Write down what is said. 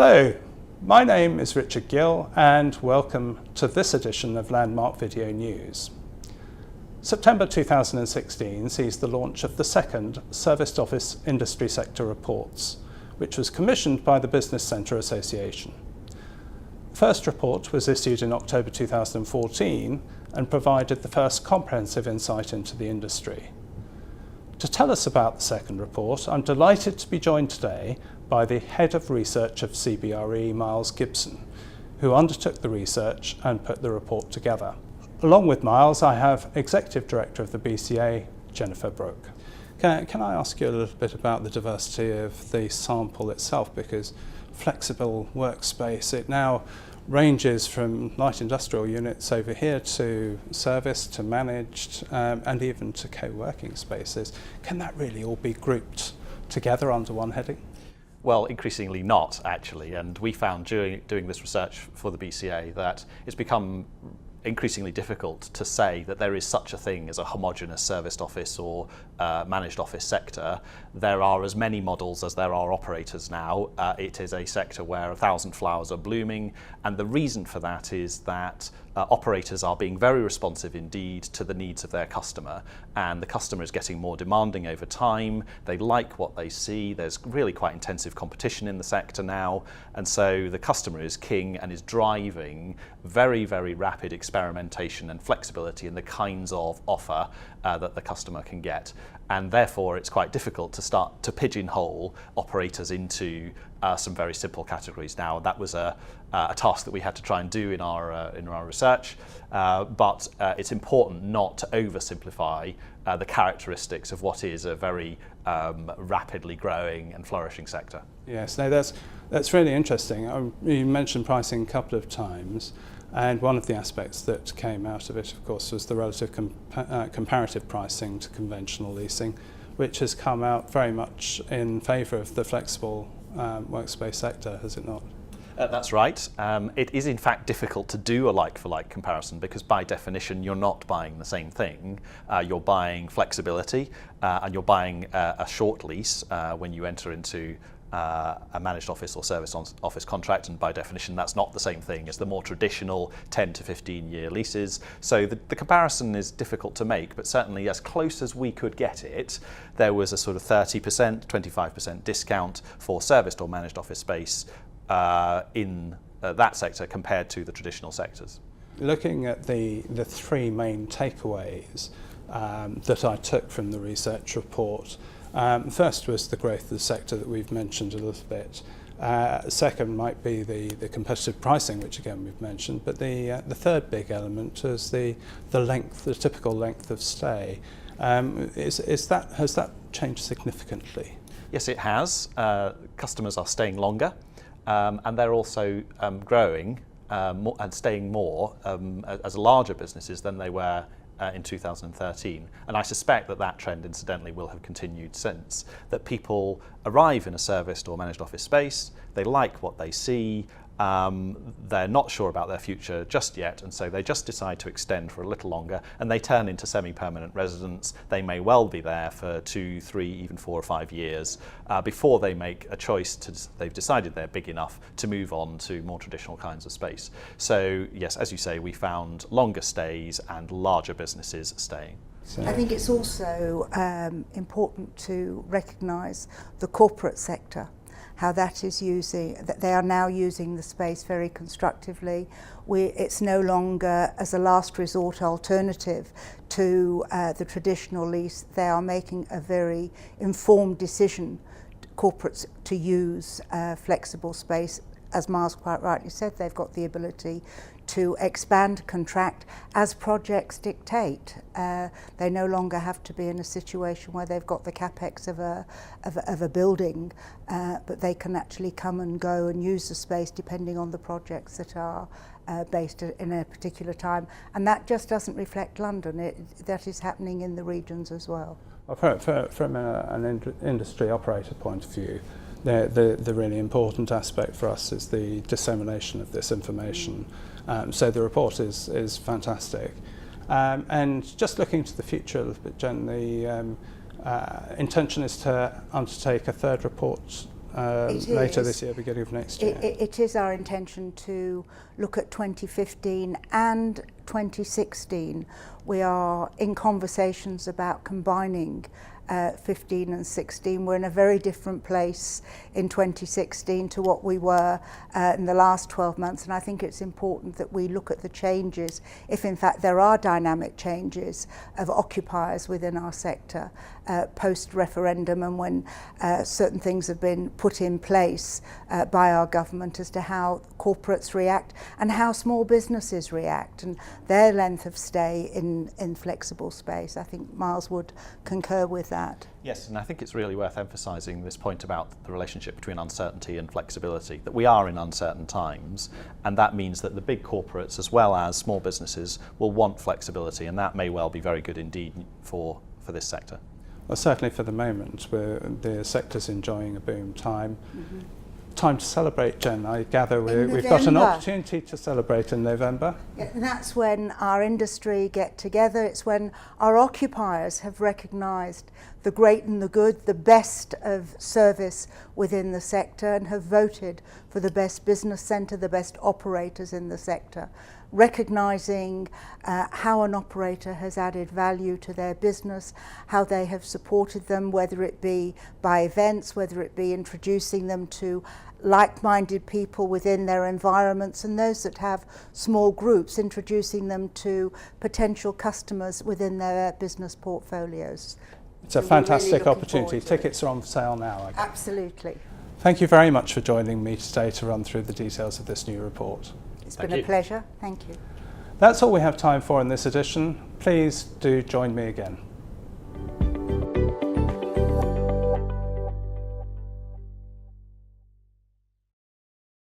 Hello, my name is Richard Gill and welcome to this edition of Landmark Video News. September 2016 sees the launch of the second Serviced Office Industry Sector Reports, which was commissioned by the Business Centre Association. The first report was issued in October 2014 and provided the first comprehensive insight into the industry. To tell us about the second report, I'm delighted to be joined today by the Head of Research of CBRE, Miles Gibson, who undertook the research and put the report together. Along with Miles, I have Executive Director of the BCA, Jennifer Brooke. Can I ask you a little bit about the diversity of the sample itself, because flexible workspace, it now ranges from light industrial units over here to service, to managed, and even to co-working spaces. Can that really all be grouped together under one heading? Well, increasingly not, actually, and we found during doing this research for the BCA that it's become increasingly difficult to say that there is such a thing as a homogeneous serviced office or managed office sector. There are as many models as there are operators now. It is a sector where 1,000 flowers are blooming, and the reason for that is that operators are being very responsive indeed to the needs of their customer, and the customer is getting more demanding over time. They like what they see. There's really quite intensive competition in the sector now, and so the customer is king and is driving very, very rapid experimentation and flexibility in the kinds of offer that the customer can get. And therefore it's quite difficult to start to pigeonhole operators into some very simple categories. Now that was a task that we had to try and do in our research, but it's important not to oversimplify the characteristics of what is a very rapidly growing and flourishing sector. Yes, no, that's really interesting. You mentioned pricing a couple of times, and one of the aspects that came out of it, of course, was the relative comparative pricing to conventional leasing, which has come out very much in favour of the flexible workspace sector, has it not? That's right. It is in fact difficult to do a like-for-like comparison because by definition you're not buying the same thing. You're buying flexibility and you're buying a short lease when you enter into a managed office or service office contract, and by definition that's not the same thing as the more traditional 10 to 15 year leases. So the comparison is difficult to make, but certainly as close as we could get it, there was a sort of 30%, 25% discount for serviced or managed office space in that sector compared to the traditional sectors. Looking at the three main takeaways that I took from the research report, first was the growth of the sector that we've mentioned a little bit. Second might be the competitive pricing, which again we've mentioned, but the third big element is the length, the typical length of stay. Has that changed significantly? Yes, it has. Customers are staying longer, and they're also growing and staying more as larger businesses than they were in 2013, and I suspect that trend incidentally will have continued since, that people arrive in a serviced or managed office space, they like what they see, they're not sure about their future just yet, and so they just decide to extend for a little longer, and they turn into semi-permanent residents. They may well be there for 2, 3, even 4 or 5 years before they make a choice they've decided they're big enough to move on to more traditional kinds of space. So yes, as you say, we found longer stays and larger businesses staying. I think it's also important to recognise the corporate sector, how that is that they are now using the space very constructively. It's no longer as a last resort alternative to the traditional lease. They are making a very informed decision, corporates, to use flexible space. As Miles quite rightly said, they've got the ability to expand, contract as projects dictate. They no longer have to be in a situation where they've got the capex of a building, but they can actually come and go and use the space depending on the projects that are based in a particular time. And that just doesn't reflect London. That is happening in the regions as well. Well, from an industry operator point of view, the really important aspect for us is the dissemination of this information. So the report is fantastic. And just looking to the future a little bit, Jen, the intention is to undertake a third report later this year, beginning of next year? It is our intention to look at 2015 and 2016. We are in conversations about combining 15 and 16. We're in a very different place in 2016 to what we were in the last 12 months, and I think it's important that we look at the changes, if in fact there are dynamic changes of occupiers within our sector post-referendum, and when certain things have been put in place by our government as to how corporates react and how small businesses react and their length of stay in flexible space. I think Miles would concur with that. Yes, and I think it's really worth emphasising this point about the relationship between uncertainty and flexibility, that we are in uncertain times, and that means that the big corporates as well as small businesses will want flexibility, and that may well be very good indeed for this sector. Well, certainly for the moment, the sector's enjoying a boom time. Mm-hmm. Time to celebrate, Jen. I gather we've got an opportunity to celebrate in November. Yeah, and that's when our industry get together. It's when our occupiers have recognised the great and the good, the best of service within the sector, and have voted for the best business centre, the best operators in the sector, recognising how an operator has added value to their business, how they have supported them, whether it be by events, whether it be introducing them to like-minded people within their environments, and those that have small groups, introducing them to potential customers within their business portfolios. It's a fantastic opportunity. Tickets are on sale now, I guess. Absolutely. Thank you very much for joining me today to run through the details of this new report. It's been a pleasure. Thank you. That's all we have time for in this edition. Please do join me again.